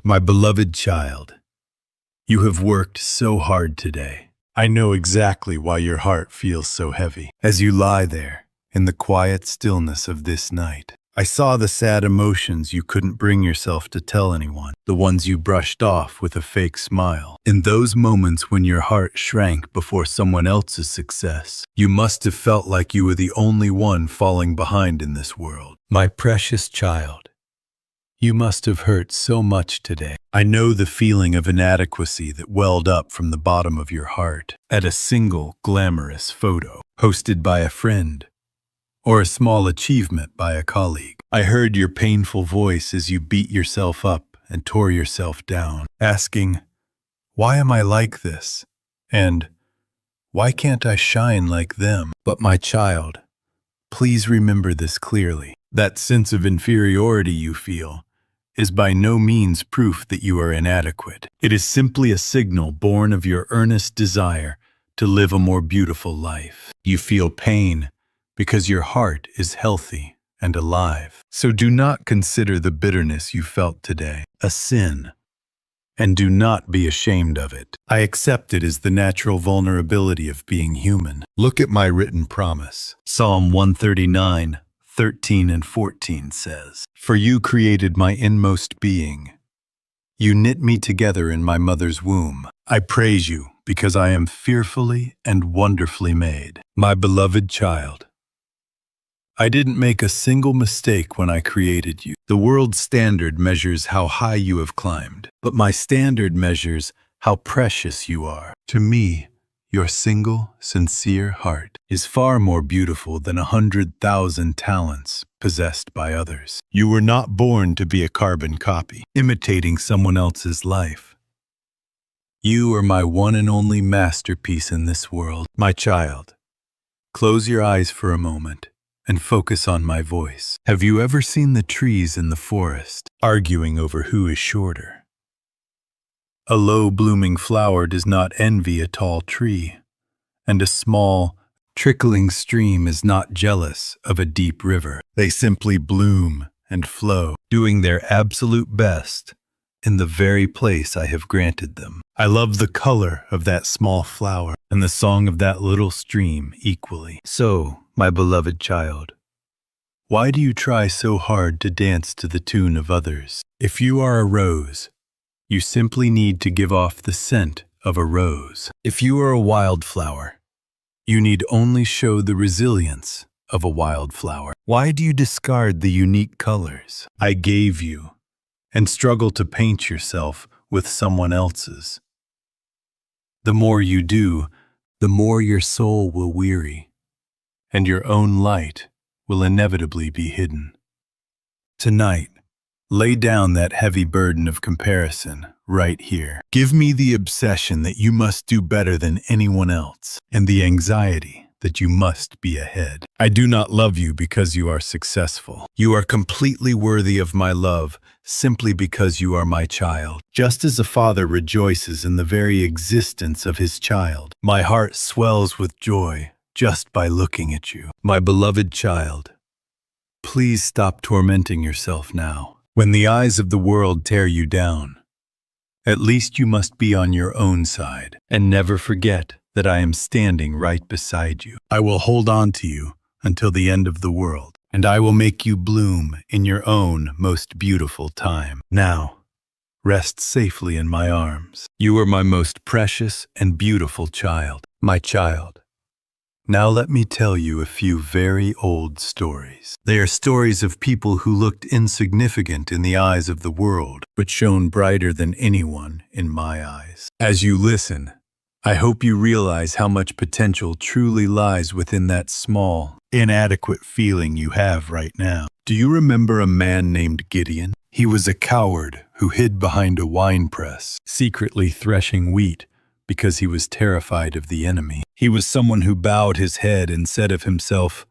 My beloved child, you have worked so hard today. I know exactly why your heart feels so heavy. As you lie there, in the quiet stillness of this night, I saw the sad emotions you couldn't bring yourself to tell anyone, the ones you brushed off with a fake smile. In those moments when your heart shrank before someone else's success, you must have felt like you were the only one falling behind in this world. My precious child, you must have hurt so much today. I know the feeling of inadequacy that welled up from the bottom of your heart at a single glamorous photo posted by a friend or a small achievement by a colleague. I heard your painful voice as you beat yourself up and tore yourself down, asking, "Why am I like this?" And "Why can't I shine like them?" But my child, please remember this clearly. That sense of inferiority you feel is by no means proof that you are inadequate. It is simply a signal born of your earnest desire to live a more beautiful life. You feel pain because your heart is healthy and alive. So do not consider the bitterness you felt today a sin, and do not be ashamed of it. I accept it as the natural vulnerability of being human. Look at my written promise. Psalm 139:13 and 14 says, "For you created my inmost being. You knit me together in my mother's womb. I praise you because I am fearfully and wonderfully made." My beloved child, I didn't make a single mistake when I created you. The world's standard measures how high you have climbed, but my standard measures how precious you are. To me, your single, sincere heart is far more beautiful than 100,000 talents possessed by others. You were not born to be a carbon copy, imitating someone else's life. You are my one and only masterpiece in this world. My child, close your eyes for a moment and focus on my voice. Have you ever seen the trees in the forest arguing over who is shorter? A low-blooming flower does not envy a tall tree, and a small, trickling stream is not jealous of a deep river. They simply bloom and flow, doing their absolute best in the very place I have granted them. I love the color of that small flower and the song of that little stream equally. So, my beloved child, why do you try so hard to dance to the tune of others? If you are a rose, you simply need to give off the scent of a rose. If you are a wildflower, you need only show the resilience of a wildflower. Why do you discard the unique colors I gave you and struggle to paint yourself with someone else's? The more you do, the more your soul will weary, and your own light will inevitably be hidden. Tonight, lay down that heavy burden of comparison right here. Give me the obsession that you must do better than anyone else, and the anxiety that you must be ahead. I do not love you because you are successful. You are completely worthy of my love simply because you are my child. Just as a father rejoices in the very existence of his child, my heart swells with joy just by looking at you. My beloved child, please stop tormenting yourself now. When the eyes of the world tear you down, at least you must be on your own side, and never forget that I am standing right beside you. I will hold on to you until the end of the world, and I will make you bloom in your own most beautiful time. Now, rest safely in my arms. You are my most precious and beautiful child. My child, now let me tell you a few very old stories. They are stories of people who looked insignificant in the eyes of the world, but shone brighter than anyone in my eyes. As you listen, I hope you realize how much potential truly lies within that small, inadequate feeling you have right now. Do you remember a man named Gideon? He was a coward who hid behind a wine press, secretly threshing wheat because he was terrified of the enemy. He was someone who bowed his head and said of himself,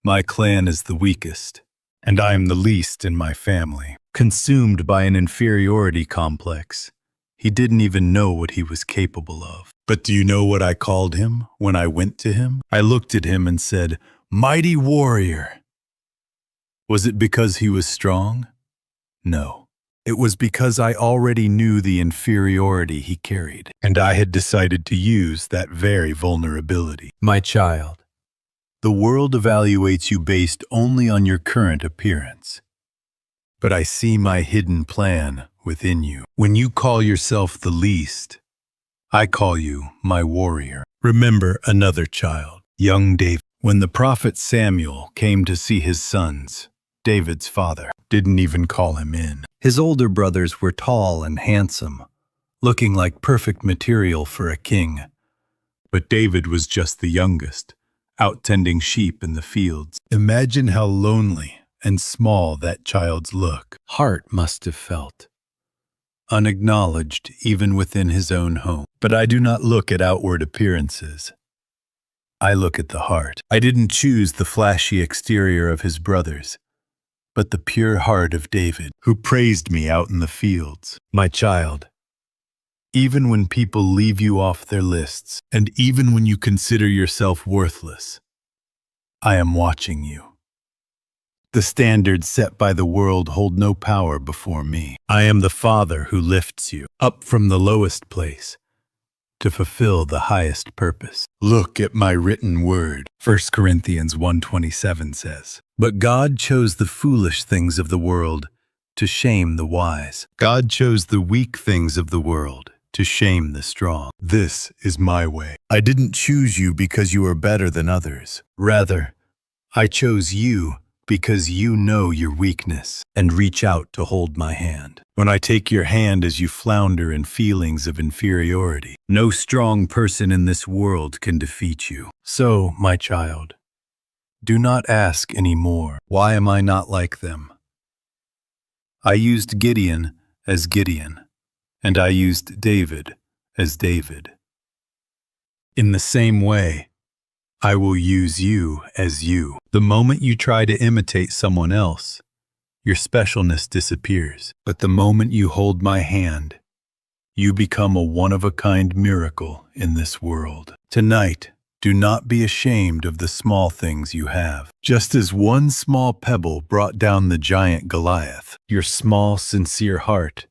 "My clan is the weakest, and I am the least in my family." Consumed by an inferiority complex, he didn't even know what he was capable of. But do you know what I called him when I went to him? I looked at him and said, "Mighty warrior." Was it because he was strong? No. It was because I already knew the inferiority he carried, and I had decided to use that very vulnerability. My child, the world evaluates you based only on your current appearance. But I see my hidden plan within you. When you call yourself the least, I call you my warrior. Remember another child, young David. When the prophet Samuel came to see his sons, David's father didn't even call him in. His older brothers were tall and handsome, looking like perfect material for a king. But David was just the youngest, out tending sheep in the fields. Imagine how lonely and small that child's heart must have felt, unacknowledged even within his own home. But I do not look at outward appearances. I look at the heart. I didn't choose the flashy exterior of his brothers, but the pure heart of David, who praised me out in the fields. My child, even when people leave you off their lists, and even when you consider yourself worthless, I am watching you. The standards set by the world hold no power before me. I am the Father who lifts you up from the lowest place to fulfill the highest purpose. Look at my written word. 1 Corinthians 1:27 says, "But God chose the foolish things of the world to shame the wise. God chose the weak things of the world to shame the strong. This is my way. I didn't choose you because you are better than others. Rather, I chose you because you know your weakness and reach out to hold my hand. When I take your hand as you flounder in feelings of inferiority, no strong person in this world can defeat you. So, my child, do not ask any more, why am I not like them? I used Gideon as Gideon, and I used David as David. In the same way, I will use you as you. The moment you try to imitate someone else, your specialness disappears. But the moment you hold my hand, you become a one-of-a-kind miracle in this world. Tonight, do not be ashamed of the small things you have. Just as one small pebble brought down the giant Goliath, your small, sincere heart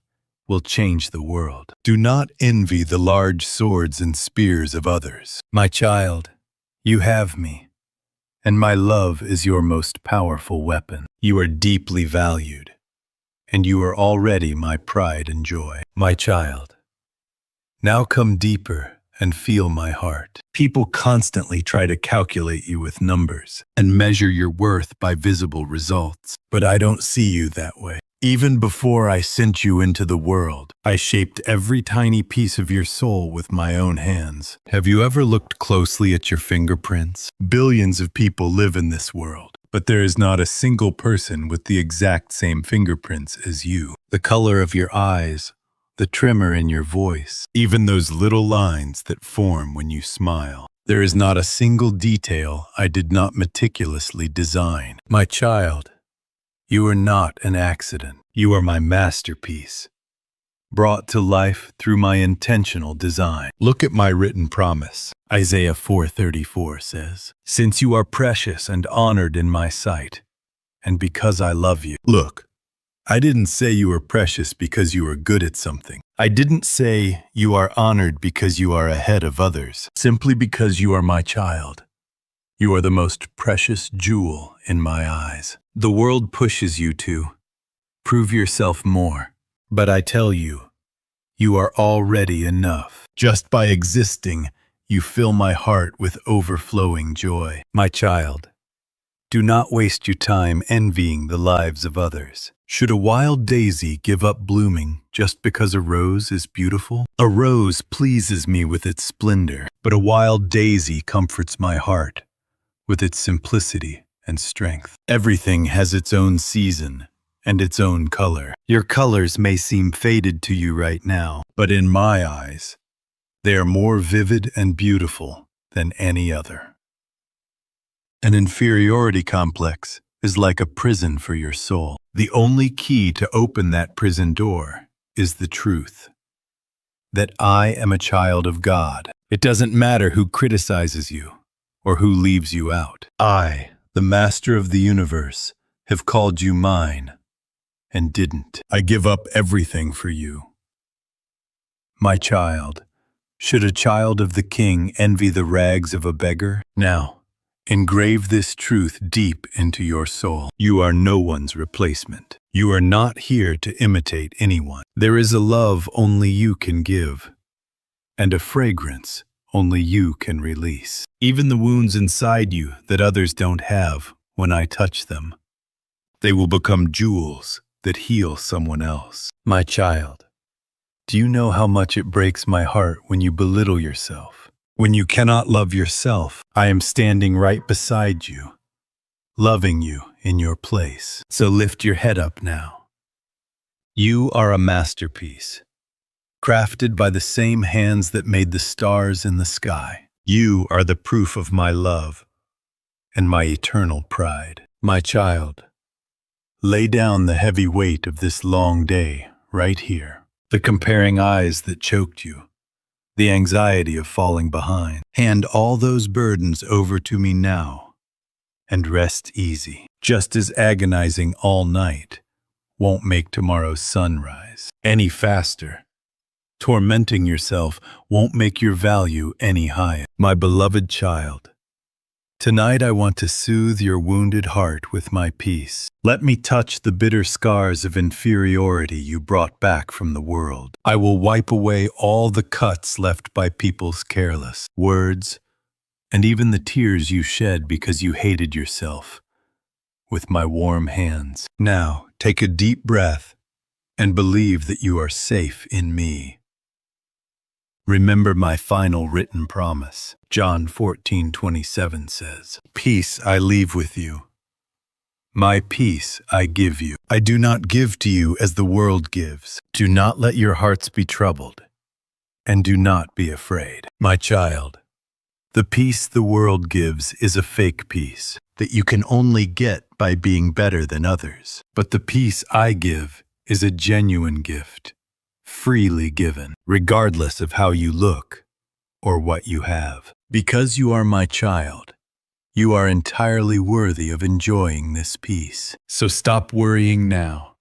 will change the world. Do not envy the large swords and spears of others. My child, you have me, and my love is your most powerful weapon. You are deeply valued, and you are already my pride and joy. My child, now come deeper and feel my heart. People constantly try to calculate you with numbers and measure your worth by visible results, but I don't see you that way. Even before I sent you into the world, I shaped every tiny piece of your soul with my own hands. Have you ever looked closely at your fingerprints? Billions of people live in this world, but there is not a single person with the exact same fingerprints as you. The color of your eyes, the tremor in your voice, even those little lines that form when you smile. There is not a single detail I did not meticulously design. My child, you are not an accident. You are my masterpiece, brought to life through my intentional design. Look at my written promise. Isaiah 4:34 says, "Since you are precious and honored in my sight, and because I love you." Look, I didn't say you are precious because you are good at something. I didn't say you are honored because you are ahead of others, simply because you are my child. You are the most precious jewel in my eyes. The world pushes you to prove yourself more, but I tell you, you are already enough. Just by existing, you fill my heart with overflowing joy. My child, do not waste your time envying the lives of others. Should a wild daisy give up blooming just because a rose is beautiful? A rose pleases me with its splendor, but a wild daisy comforts my heart with its simplicity and strength. Everything has its own season and its own color. Your colors may seem faded to you right now, but in my eyes, they are more vivid and beautiful than any other. An inferiority complex is like a prison for your soul. The only key to open that prison door is the truth that I am a child of God. It doesn't matter who criticizes you or who leaves you out. I, the master of the universe, have called you mine, and didn't. I give up everything for you. My child, should a child of the king envy the rags of a beggar? Now, engrave this truth deep into your soul. You are no one's replacement. You are not here to imitate anyone. There is a love only you can give, and a fragrance only you can release. Even the wounds inside you that others don't have, when I touch them, they will become jewels that heal someone else. My child, do you know how much it breaks my heart when you belittle yourself? When you cannot love yourself, I am standing right beside you, loving you in your place. So lift your head up now. You are a masterpiece, crafted by the same hands that made the stars in the sky. You are the proof of my love and my eternal pride. My child, lay down the heavy weight of this long day right here. The comparing eyes that choked you, the anxiety of falling behind. Hand all those burdens over to me now and rest easy. Just as agonizing all night won't make tomorrow's sunrise any faster. Tormenting yourself won't make your value any higher. My beloved child, tonight I want to soothe your wounded heart with my peace. Let me touch the bitter scars of inferiority you brought back from the world. I will wipe away all the cuts left by people's careless words, and even the tears you shed because you hated yourself, with my warm hands. Now, take a deep breath and believe that you are safe in me. Remember my final written promise. John 14:27 says, "Peace I leave with you. My peace I give you. I do not give to you as the world gives. Do not let your hearts be troubled, and do not be afraid." My child, the peace the world gives is a fake peace that you can only get by being better than others. But the peace I give is a genuine gift, freely given, regardless of how you look or what you have. Because you are my child, you are entirely worthy of enjoying this peace. So stop worrying now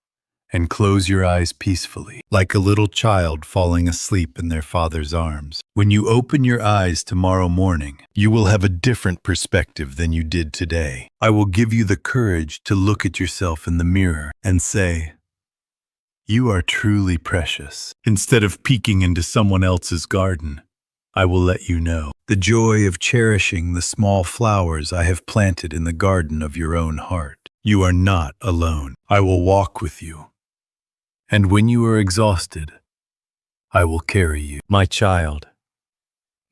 and close your eyes peacefully, like a little child falling asleep in their father's arms. When you open your eyes tomorrow morning, you will have a different perspective than you did today. I will give you the courage to look at yourself in the mirror and say, "You are truly precious." Instead of peeking into someone else's garden, I will let you know the joy of cherishing the small flowers I have planted in the garden of your own heart. You are not alone. I will walk with you. And when you are exhausted, I will carry you. My child,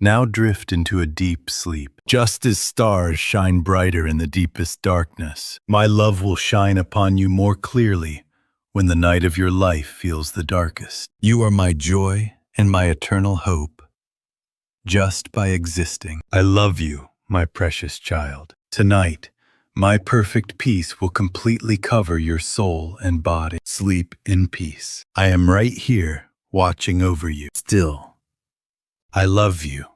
now drift into a deep sleep. Just as stars shine brighter in the deepest darkness, my love will shine upon you more clearly when the night of your life feels the darkest. You are my joy and my eternal hope, just by existing. I love you, my precious child. Tonight, my perfect peace will completely cover your soul and body. Sleep in peace. I am right here, watching over you. Still, I love you.